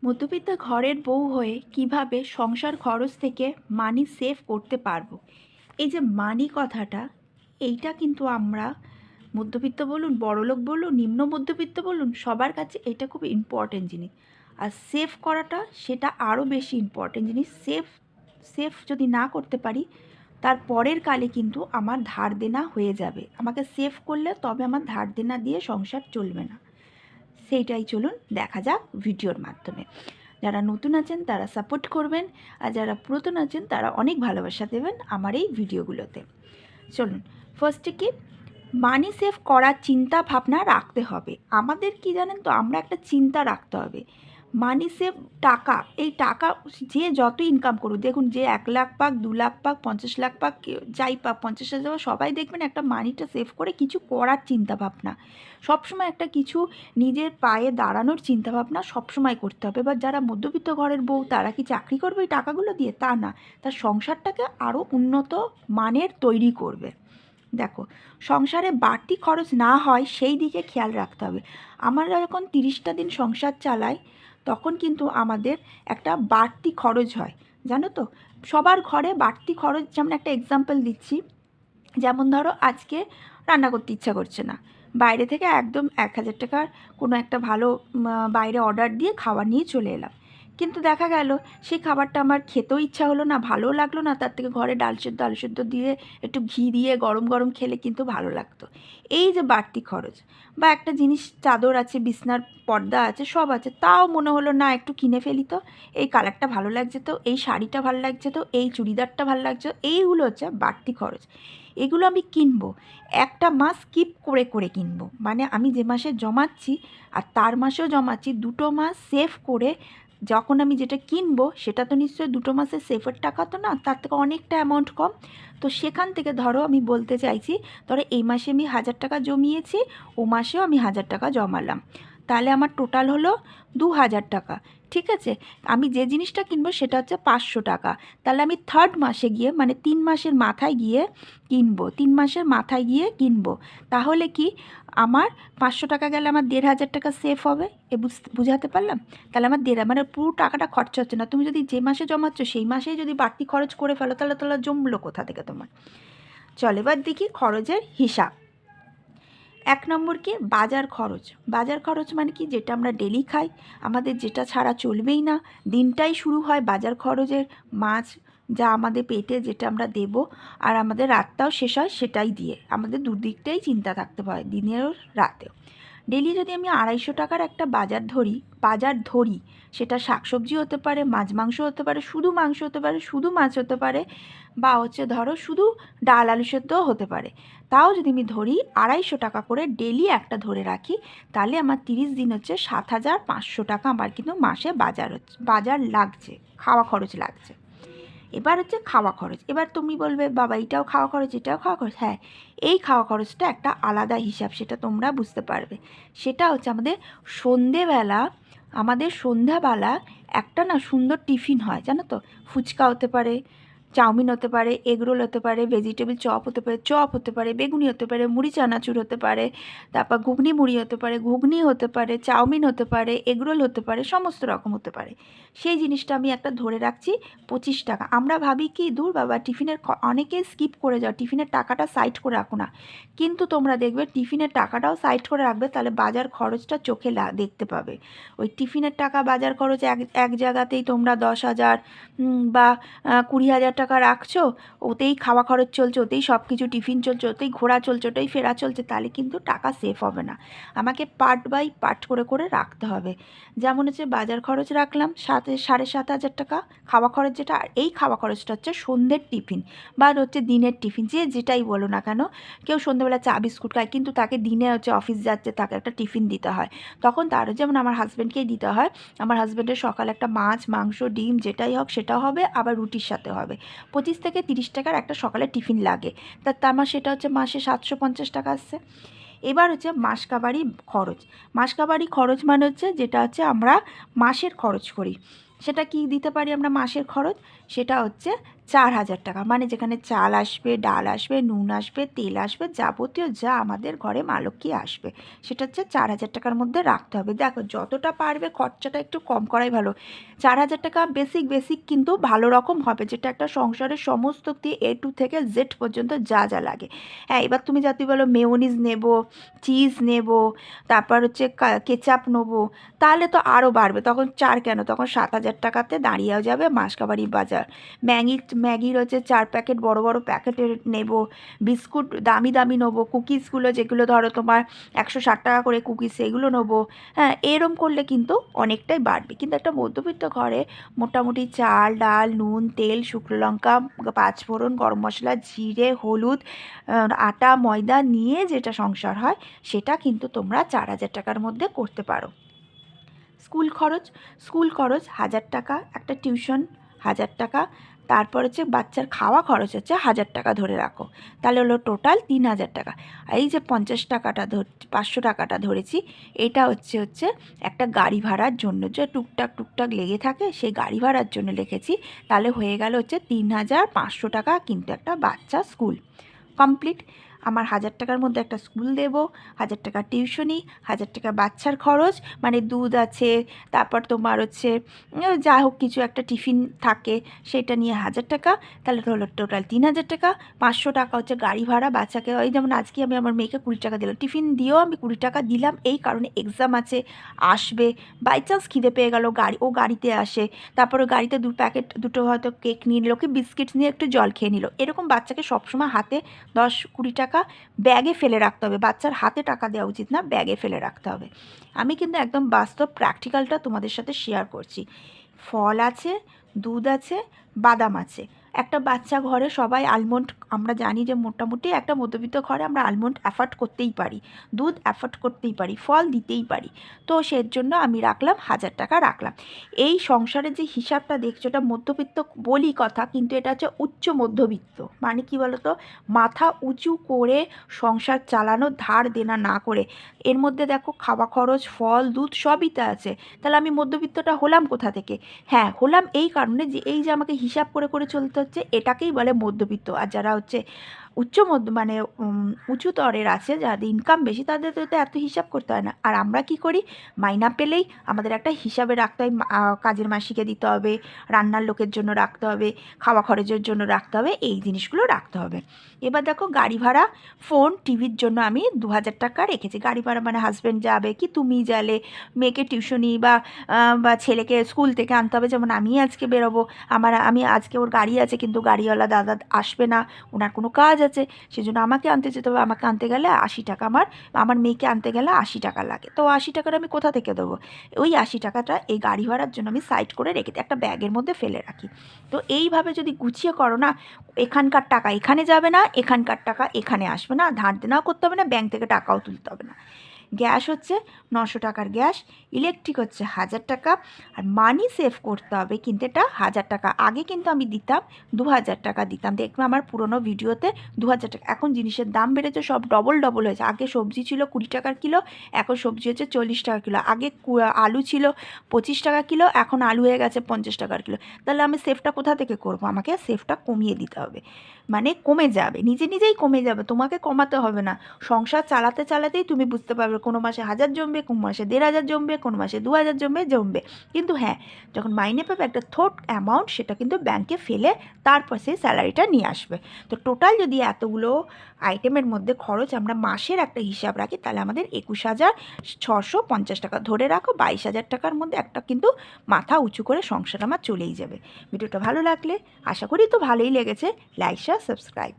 মধ্যবিত্ত ঘরের বউ হয়ে কিভাবে সংসার খরচ থেকে মানি সেভ করতে পারবো। এই যে মানি কথাটা, এইটা কিন্তু আমরা মধ্যবিত্ত বলুন, বড়লোক বলুন, নিম্ন মধ্যবিত্ত বলুন, সবার কাছে এটা খুব ইম্পর্টেন্ট জিনিস। আর সেভ করাটা সেটা আরও বেশি ইম্পর্টেন্ট জিনিস। সেভ সেভ যদি না করতে পারি, তার পরের কালে কিন্তু আমার ধার দেনা হয়ে যাবে। আমাকে সেভ করলে তবে আমার ধার দেনা দিয়ে সংসার চলবে না। সেইটাই চলুন দেখা যাক ভিডিওর মাধ্যমে। যারা নতুন আছেন তারা সাপোর্ট করবেন, আর যারা পুরাতন আছেন তারা অনেক ভালোবাসা দেবেন আমার এই ভিডিওগুলোতে। চলুন, ফার্স্টে কি মানি সেভ করার চিন্তা ভাবনা রাখতে হবে। আমাদের কি জানেন তো, আমরা একটা চিন্তা রাখতে হবে। মানি সেভ টাকা, এই টাকা যে যত ইনকাম করুক, দেখুন যে 1 লাখ পাক, 2 লাখ পাক, 50 লাখ পাক, যাই পাক, 50,000, সবাই দেখবেন একটা মানিটা সেভ করে কিছু করার চিন্তা ভাবনা সবসময়, একটা কিছু নিজের পায়ে দাঁড়ানোর চিন্তাভাবনা সবসময় করতে হবে। এবার যারা মধ্যবিত্ত ঘরের বউ তারা কি চাকরি করবে এই টাকাগুলো দিয়ে? তা না, তার সংসারটাকে আরও উন্নত মানের তৈরি করবে। দেখো, সংসারে বাড়তি খরচ না হয় সেই দিকে খেয়াল রাখতে হবে। আমরা যখন 30টা দিন সংসার চালাই তখন কিন্তু আমাদের একটা বাড়তি খরচ হয়, জানো তো। সবার ঘরে বাড়তি খরচ, যেমন একটা এক্সাম্পল দিচ্ছি, যেমন ধরো আজকে রান্না করতে ইচ্ছা করছে না, বাইরে থেকে একদম 1,000 টাকার কোনো একটা ভালো বাইরে অর্ডার দিয়ে খাবার নিয়ে চলে এলাম। কিন্তু দেখা গেল সেই খাবারটা আমার খেতেও ইচ্ছা হলো না, ভালোও লাগলো না, তার থেকে ঘরে ডাল সেদ্ধ আলু সেদ্ধ দিয়ে একটু ঘি দিয়ে গরম গরম খেলে কিন্তু ভালো লাগতো। এই যে বাড়তি খরচ, বা একটা জিনিস, চাদর আছে, বিছনার পর্দা আছে, সব আছে, তাও মনে হলো না একটু কিনে ফেলি তো, এই কালারটা ভালো লাগছে তো, এই শাড়িটা ভালো লাগছে তো, এই চুড়িদারটা ভালো লাগছে, এইগুলো হচ্ছে বাড়তি খরচ। এগুলো আমি কিনবো, একটা মাস স্কিপ করে করে কিনবো, মানে আমি যে মাসে জমাচ্ছি আর তার মাসেও জমাচ্ছি, 2 মাস সেভ করে যখন আমি যেটা কিনবো সেটা তো নিশ্চয়ই 2 মাসের সেফের টাকা তো না, তার থেকে অনেকটা অ্যামাউন্ট কম। তো সেখান থেকে ধরো আমি বলতে চাইছি, ধরো এই মাসে আমি 1,000 টাকা জমিয়েছি, ও মাসেও আমি 1,000 টাকা জমালাম, তাহলে আমার টোটাল হলো 2,000 টাকা। ঠিক আছে, আমি যে জিনিসটা কিনবো সেটা হচ্ছে 500 টাকা। তাহলে আমি থার্ড মাসে গিয়ে, মানে 3 মাসের মাথায় গিয়ে কিনবো, 3 মাসের মাথায় গিয়ে কিনবো। তাহলে কি আমার 500 টাকা গেলে আমার 1,500 টাকা সেভ হবে। বুঝাতে পারলাম? তাহলে আমার মানে পুরো টাকাটা খরচা হচ্ছে না। তুমি যদি যে মাসে জমাচ্ছ সেই মাসেই যদি বাড়তি খরচ করে ফেলো, তাহলে তাহলে জমলো কোথা থেকে তোমার? চল এবার দেখি খরচের হিসাব। 1 নম্বর কি, বাজার খরচ। বাজার খরচ মানে কি, যেটা আমরা ডেলি খাই, আমাদের যেটা ছাড়া চলবেই না, দিনটাই শুরু হয় বাজার খরচের। মাছ, যা আমাদের পেটে যেটা আমরা দেব, আর আমাদের রাতটাও শেষ হয় সেটাই দিয়ে। আমাদের দুদিকটাই চিন্তা থাকতে হয়, দিনেও রাতেও। ডেলি যদি আমি 250 টাকার একটা বাজার ধরি, সেটা শাকসবজি হতে পারে, মাছ মাংস হতে পারে, শুধু মাংস হতে পারে, শুধু মাছ হতে পারে, বা হচ্ছে ধরো শুধু ডাল আলু সেদ্ধও হতে পারে। তাও যদি আমি ধরি 250 টাকা করে ডেলি একটা ধরে রাখি, তাহলে আমার 30 দিন হচ্ছে 7,500 টাকা আমার কিন্তু মাসে বাজার লাগছে, খাওয়া খরচ লাগছে। এবার হচ্ছে খাওয়া খরচ। এবার তুমি বলবে, বাবা এটাও খাওয়া খরচ, এটাও খাওয়া খরচ। হ্যাঁ, এই খাওয়া খরচটা একটা আলাদা হিসাব, সেটা তোমরা বুঝতে পারবে। সেটা হচ্ছে আমাদের সন্ধ্যাবেলা একটা না সুন্দর টিফিন হয়, জানো তো। ফুচকা হতে পারে, চাউমিন হতে পারে, এগরোল হতে পারে, ভেজিটেবল চপ হতে পারে, বেগুনি হতে পারে, মুড়ি চানাচুর হতে পারে, তারপর ঘুগনি মুড়ি হতে পারে, ঘুগনি হতে পারে, চাউমিন হতে পারে, এগরোল হতে পারে, সমস্ত রকম হতে পারে। সেই জিনিসটা আমি একটা ধরে রাখছি 25 টাকা। আমরা ভাবি কি, দূর বাবা টিফিনের, অনেকেই স্কিপ করে যাও, টিফিনের টাকাটা সাইড করে রাখো না। কিন্তু তোমরা দেখবে টিফিনের টাকাটাও সাইড করে রাখবে, তাহলে বাজার খরচটা চোখে দেখতে পাবে। ওই টিফিনের টাকা বাজার খরচ এক জায়গাতেই তোমরা 10,000 বা 20,000 টাকা রাখছো, ওতেই খাওয়া খরচ চলছে, ওতেই সব কিছু টিফিন চলছে, ওতেই ঘোরা চলছে, ওতেই ফেরা চলছে, তাহলে কিন্তু টাকা সেভ হবে না। আমাকে পার্ট বাই পার্ট করে করে রাখতে হবে। যেমন হচ্ছে বাজার খরচ রাখলাম 7,500 টাকা, খাওয়া খরচ যেটা, আর এই খাওয়া খরচটা হচ্ছে সন্ধ্যের টিফিন বা হচ্ছে দিনের টিফিন, যেটাই বলো না কেন। কেউ সন্ধ্যেবেলা চা বিস্কুট খায়, কিন্তু তাকে দিনে হচ্ছে অফিস যাচ্ছে, তাকে একটা টিফিন দিতে হয়, তখন তারও যেমন আমার হাজব্যান্ডকেই দিতে হয়। আমার হাজব্যান্ডের সকালে একটা মাছ মাংস ডিম যেটাই হোক সেটা হবে, আবার রুটির সাথে হবে। 25 থেকে 30 টাকার একটা সকালে টিফিন লাগে, আমার সেটা হচ্ছে মাসে 750 টাকা আসছে। এবার হচ্ছে মাসকাবারি খরচ। মাসকাবারি খরচ মানে হচ্ছে যেটা হচ্ছে আমরা মাসের খরচ করি, সেটা কি দিতে পারি আমরা মাসের খরচ, সেটা হচ্ছে 4,000 টাকা। মানে যেখানে চাল আসবে, ডাল আসবে, নুন আসবে, তেল আসবে, যাবতীয় যা আমাদের ঘরে মালকী আসবে সেটা হচ্ছে 4,000 টাকার মধ্যে রাখতে হবে। দেখো যতটা পারবে খরচাটা একটু কম করাই ভালো। 4,000 টাকা বেসিক কিন্তু ভালো রকম হবে, যেটা একটা সংসারের সমস্ত এ টু থেকে জেড পর্যন্ত যা যা লাগে। হ্যাঁ, এবার তুমি যাতে বলো মেয়োনিজ নেব, চিজ নেব, তারপর হচ্ছে কেচাপ নেবো, তাহলে তো আরও বাড়বে, তখন 4 কেন, তখন 7,000 টাকাতে দাঁড়িয়েও যাবে মাসকাবারি বাজার। ম্যাগির হচ্ছে 4 প্যাকেট বড় বড় প্যাকেটের নেব, বিস্কুট দামি দামি নেবো, কুকিজগুলো যেগুলো ধরো তোমার 160 টাকা করে কুকিজ সেগুলো নেবো। হ্যাঁ, এরম করলে কিন্তু অনেকটাই বাড়বে। কিন্তু একটা মধ্যবিত্ত ঘরে মোটামুটি চাল, ডাল, নুন, তেল, শুকনো লঙ্কা, পাঁচফোড়ন, গরম মশলা, জিরে, হলুদ, আটা, ময়দা নিয়ে যেটা সংসার হয় সেটা কিন্তু তোমরা 4,000 টাকার মধ্যে করতে পারো। স্কুল খরচ 1,000 টাকা, একটা টিউশন 1,000 টাকা, তারপর হচ্ছে বাচ্চার খাওয়া খরচ হচ্ছে 1,000 টাকা ধরে রাখো, তাহলে হলো টোটাল 3,000 টাকা। এই যে 50 টাকাটা 500 টাকাটা ধরেছি, এটা হচ্ছে একটা গাড়ি ভাড়ার জন্য, যে টুকটাক লেগে থাকে সেই গাড়ি ভাড়ার জন্য লিখেছি। তাহলে হয়ে গেল হচ্ছে 3,500 টাকা, কিন্তু একটা বাচ্চা স্কুল কমপ্লিট। আমার 1,000 টাকার মধ্যে একটা স্কুল দেবো, 1,000 টাকা টিউশনি, 1,000 টাকা বাচ্চার খরচ, মানে দুধ আছে, তারপর তোমার হচ্ছে যা হোক কিছু একটা টিফিন থাকে সেটা নিয়ে 1,000 টাকা, তাহলে হলো টোটাল 3,000 টাকা। 500 টাকা হচ্ছে গাড়ি ভাড়া বাচ্চাকে, ওই যেমন আজকে আমি আমার মেয়েকে 20 টাকা দিলাম, টিফিন দিয়েও আমি 20 টাকা দিলাম, এই কারণে এক্সাম আছে, আসবে, বাই চান্স খিদে পেয়ে গেল, গাড়িতে আসে, তারপরে গাড়িতে 2 প্যাকেট দুটো হয়তো কেক নিয়ে নিল, কি বিস্কিটস নিয়ে একটু জল খেয়ে নিল। এরকম বাচ্চাকে সবসময় হাতে 10-20 টাকা ব্যাগে ফেলে রাখতে হবে। বাচ্চার হাতে টাকা দেওয়া উচিত না, ব্যাগে ফেলে রাখতে হবে। আমি কিন্তু একদম বাস্তব প্র্যাকটিক্যালটা তোমাদের সাথে শেয়ার করছি। ফল আছে, দুধ আছে, বাদাম আছে। একটা বাচ্চা ঘরে সবাই আলমন্ড, আমরা জানি যে মোটামুটি একটা মধ্যবিত্ত ঘরে আমরা আলমন্ড অ্যাফোর্ড করতেই পারি, দুধ অ্যাফোর্ড করতেই পারি, ফল দিতেই পারি। তো সের জন্য আমি রাখলাম 1,000 টাকা রাখলাম। এই সংসারের যে হিসাবটা দেখছো, এটা মধ্যবিত্ত বলি কথা, কিন্তু এটা হচ্ছে উচ্চ মধ্যবিত্ত। মানে কি বলতো, মাথা উঁচু করে সংসার চালানো, ধার দেনা না করে। এর মধ্যে দেখো খাওয়া খরচ, ফল, দুধ সবই তো আছে। তাহলে আমি মধ্যবিত্তটা হলাম কোথা থেকে? হ্যাঁ, হলাম এই কারণে যে এই যে আমাকে হিসাব করে করে চলতে হচ্ছে, এটাকেই বলে মধ্যবিত্ত। আর যারা হচ্ছে মানে উঁচু তরের আছে, যাদের ইনকাম বেশি, তাদের তো এত হিসাব করতে হয় না। আর আমরা কি করি, মাইনা পেলেই আমাদের একটা হিসাবে রাখতে হয়, কাজের মাসিকে দিতে হবে, রান্নার লোকের জন্য রাখতে হবে, খাওয়া খরচের জন্য রাখতে হবে, এই জিনিসগুলো রাখতে হবে। এবার দেখো গাড়ি ভাড়া, ফোন, টিভির জন্য আমি 2,000 টাকা রেখেছি। গাড়ি ভাড়া মানে হাজব্যান্ড যাবে কি তুমি গেলে, মেয়েকে টিউশনি বা ছেলেকে স্কুল থেকে আনতে হবে, যেমন আমি আজকে বেরোবো, আমি আজকে ওর গাড়ি আছে, কিন্তু গাড়িওয়ালা দাদা আসবে না, ওনার কোনো কাজ আছে, সেজন্য আমাকে আনতে যেতে হবে। আমাকে আনতে গেলে 80 টাকা, আমার মেয়েকে আনতে গেলে 80 টাকা লাগে। তো 80 টাকাটা আমি কোথা থেকে দেবো? ওই 80 টাকাটা এই গাড়ি ভাড়ার জন্য আমি সাইড করে রেখে দিই, একটা ব্যাগের মধ্যে ফেলে রাখি। তো এইভাবে যদি গুছিয়ে করো না, এখানকার টাকা এখানে যাবে না, এখানকার টাকা এখানে আসবে না, ধার দেনাও করতে হবে না, ব্যাংক থেকে টাকাও তুলতে হবে না। গ্যাস হচ্ছে 900 টাকার গ্যাস, ইলেকট্রিক হচ্ছে 1,000 টাকা। আর মানি সেভ করতে হবে, কিন্তু এটা 1,000 টাকা। আগে কিন্তু আমি দিতাম 2,000 টাকা দিতাম, দেখবে আমার পুরনো ভিডিওতে 2,000 টাকা। এখন জিনিসের দাম বেড়েছে, সব ডবল হয়েছে। আগে সবজি ছিল 20 টাকার কিলো, এখন সবজি হচ্ছে 40 টাকা কিলো। আগে আলু ছিল 25 টাকা কিলো, এখন আলু হয়ে গেছে 50 টাকার কিলো। তাহলে আমি সেভটা কোথা থেকে করবো? আমাকে সেভটা কমিয়ে দিতে হবে, মানে কমে যাবে, নিজেই কমে যাবে, তোমাকে কমাতে হবে না। সংসার চালাতেই তুমি বুঝতে পারবে, কোনো মাসে 1,000 জমবে, কোনো মাসে 1,500 জমবে, কোনো মাসে 2,000 জমবে। কিন্তু হ্যাঁ, যখন মাইনে পাবে একটা থোট অ্যামাউন্ট, সেটা কিন্তু ব্যাংকে ফেলে তারপর সেই স্যালারিটা নিয়ে আসবে। তো টোটাল যদি এতগুলো আইটেমের মধ্যে খরচ আমরা মাসের একটা হিসাব রাখি, তাহলে আমাদের 21,650 টাকা, ধরে রাখো 22,000 টাকার মধ্যে একটা কিন্তু মাথা উঁচু করে সংসার আমার চলেই যাবে। ভিডিওটা ভালো লাগলে, আশা করি তো ভালোই লেগেছে, লাইক শেয়ার সাবস্ক্রাইব।